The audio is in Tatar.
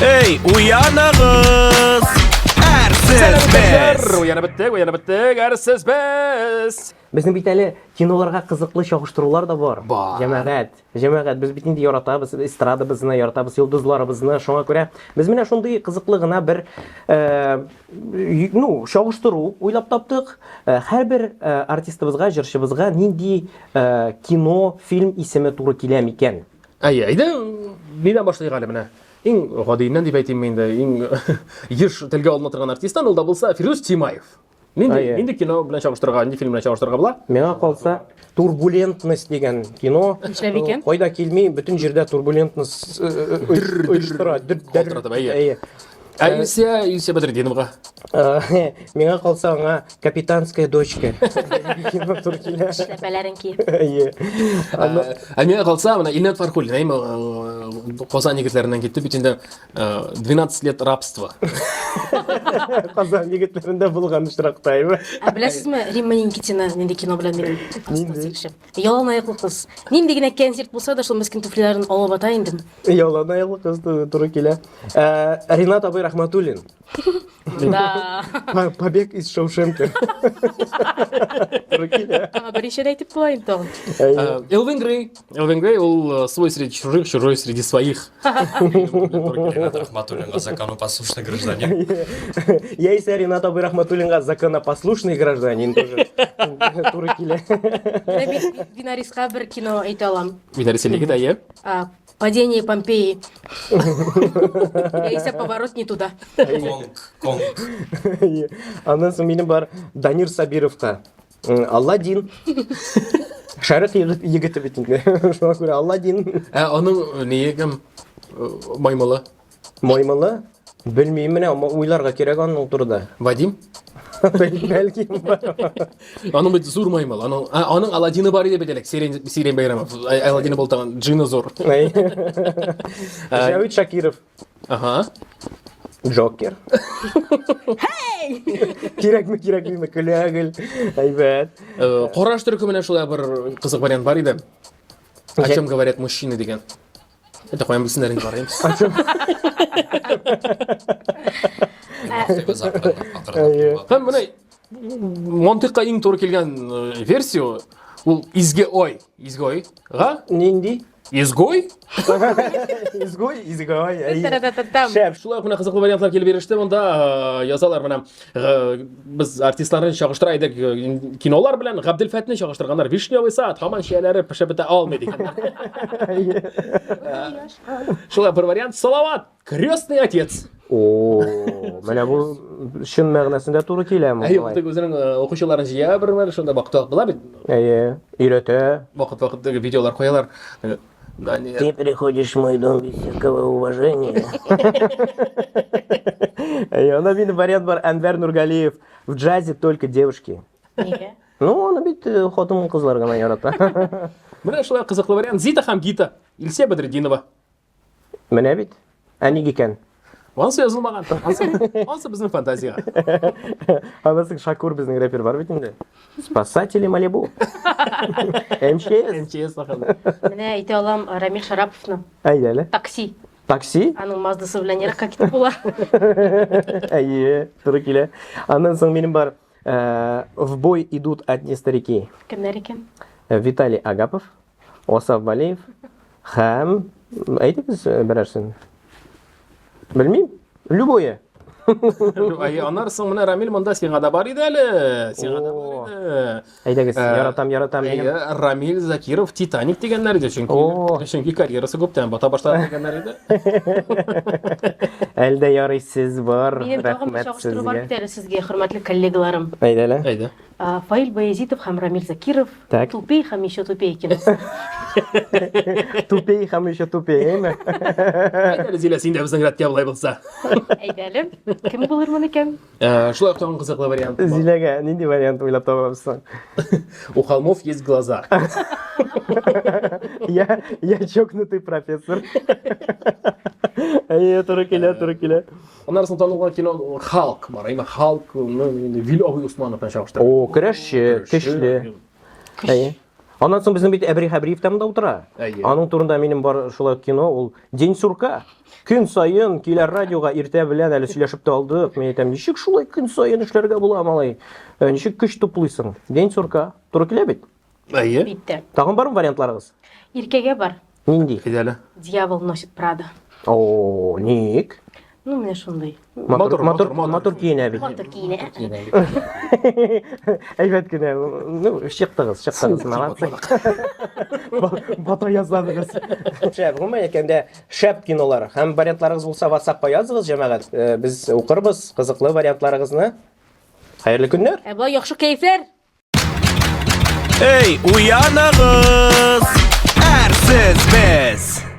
Ey, uyanığız. Ersiz biz. Уянып беттік, әрсіз біз. Безнең бит әле киноларга кызыклы чагыштырулар да бар. Бар. Җәмәгать, без бит инде яратабыз, эстрадабызны яратабыз, йолдызларыбызны. Шуңа күрә без менә шундый кызыклы гына бер чагыштыру уйлап таптык. Һәрбер артистыбызга, җырчыбызга нинди кино, фильм исеме туры килә микән? Әйдә, нидән башлыйк әле менә? Иң гадиеннән дип әйтим инде, иң еш телгә алына торган артисттан ул да булса Фирдус Тимаев. Нинди кино белән чагыштырырга, нинди фильм белән чагыштырырга була? Миңа калса, турбулентность дигән кино. Кайда килми, бөтен җирдә турбулентность оештыра. Илсия Бәдретдиновга. Миңа калса аңа капитанская дочка. Кино туры килә. Шәпәләрен киеп. Миңа калса, менә Илнат Фархуллин, Казан егетләреннән китте бит инде 12 лет рабства. Казан егетләрендә булган очрактаймы? Беләсезме, Римма Никитина нинди кино белән минем ассоциация. Ялан аяклы кыз. Нинди генә концерт булса да, шул мескен туфлиләрен алып ата инде. Ялан аяклы кыз туры килә. Ринат абый Рахматуллин. Да. Побег из Шоушенка. Туры килә. Беренче әйтеп була инде. Элвин Грей, ул свой среди чужих, чужой среди своих. Ринат Рахматуллин, законопослушный гражданин. Я и Ринат абый Рахматуллинга законопослушный гражданин тоже. Туры килә. Винарисқа бер кино әйтә алам. Винарисенеге дә, я? Падение Помпеи. Яисә поворот не туда. Конг. Аннан соң минем бар Данир Сабировка. Алладин. Шарык егете бит инде. Шуңа күрә Алладин. Аның нигә маймылы? Маймылы? Белмим менә, уйларга кирәк аның турыда. Вадим? Бәлки. Аның бит зур маймыл. Аның Аладдины бар иде бит элек. Сирен Байрамов. Аладдины бултаган джины зур. Жәвит Шакиров. Ага. Джокер. Хей! Кирәкме, көләгел. Әйбәт. Караш төркү менә шулай бер кызык вариант бар иде. О чем говорят мужчины дигән. Это куям билсеннәр инде бар иде. Һәм менә мантыкка иң туры килгән версия ул изге ой. Га? Нинди? Изгой? Изгой. Шәп, шулай менә кызыклы вариантлар килеп биреште. Монда язалар менә без артистларны чагыштыра идек кинолар белән Габделфәтне чагыштырганнар. Вишневый сад, һаман шәйләре пешеп бетә алмый дигәннәр. Шулай бер вариант. Салават, крестный отец. Менә бу чын мәгънәсендә туры киләме? Ул үзенең укучыларын җыя бер шунда вакыт була бит. Өйрәтә. Вакыт видеолар куялар. Ты приходишь в мой дом без всякого уважения. Ана минем вариант бар Әнвәр Нургалиев. В джазе только девушки. Нигә? Ну, аны бит хатын кызлар гына ярата. Менә шулай кызыклы вариант. Зита һәм Гита. Илсия Бәдретдинова. Менә бит. Ник икән? Ансы язылмаган. Ансы безнең фантазия. Анысы Шакур безнең рэпер бар бит инде. Спасатели Малибу. МЧС. Менә әйтә алам Рамил Шараповны. Әйдәле. Такси. Такси? Аның Маздасы белән еракка китеп була. Туры килә. Аннан соң минем бар в бой идут одни старики. Кемнәр икән? Виталий Агапов, Осап Валиев һәм әйтегез берәрсен. Белмим. Любое. Аннан соң менә Рамил монда сиңа да бар иде әле. Әйдәгез, яратам. Рамил Закиров Титаник дигәннәр иде, чөнки карьерасы күптән бата башлады дигәннәр иде. Әлдә ярыйсыз бар. Минем тагын бер чагыштыру бар бит әле сезгә, хөрмәтле коллегаларым. Әйдәле. Фаил Баязитов һәм Рамил Закиров. Тупей һәм еще тупей киносы. Тупей һәм еще тупей, әйме? Әйдәле Зилә, син дә безнең рәткә булай булса. Әйдәле. Кем булыр моны икән? Шулай ук кызыклы вариант. Зиләгә нинди вариант уйлап табабызсың? У холмов есть глаза. Я чокнутый профессор. Туры килә. Аннан соң танылган кино Халк бар. Халк Вил Абый Усманов белән чагыштыра. Көрәшче, көчле. Андан соң безнең бит Әбри Хәбриев там да утыра. Әйе. Аның турында минем бар шулай кино, ул День сурка. Көн сайын килер радиога иртә белән әле сөйләшеп тә алдык. Мен әйтәм, ничек шулай көн сайын эшләргә була, малай? Ничек көч туплыйсың? День сурка. Туры килә бит. Әйе. Битте. Тагын бармы вариантларыгыз? Иркеге бар. Нинди? Фиделе. Дьявол носит Прада. О, ник? Ну, менә шундай. Матур киенә бит. Матур киене. Әйбәт кенә. Ну, чыктыгыз, молодцы. Бата язадыгыз. Шәп, гомумән әйткәндә, шәп кинолар. Һәм вариантларыгыз булса, WhatsApp-ка языгыз, җәмәгать. Без укырбыз кызыклы вариантларыгызны. Хәерле көннәр. Бу яхшы кәйфләр. Эй, уянагыз! Әрсіз біз!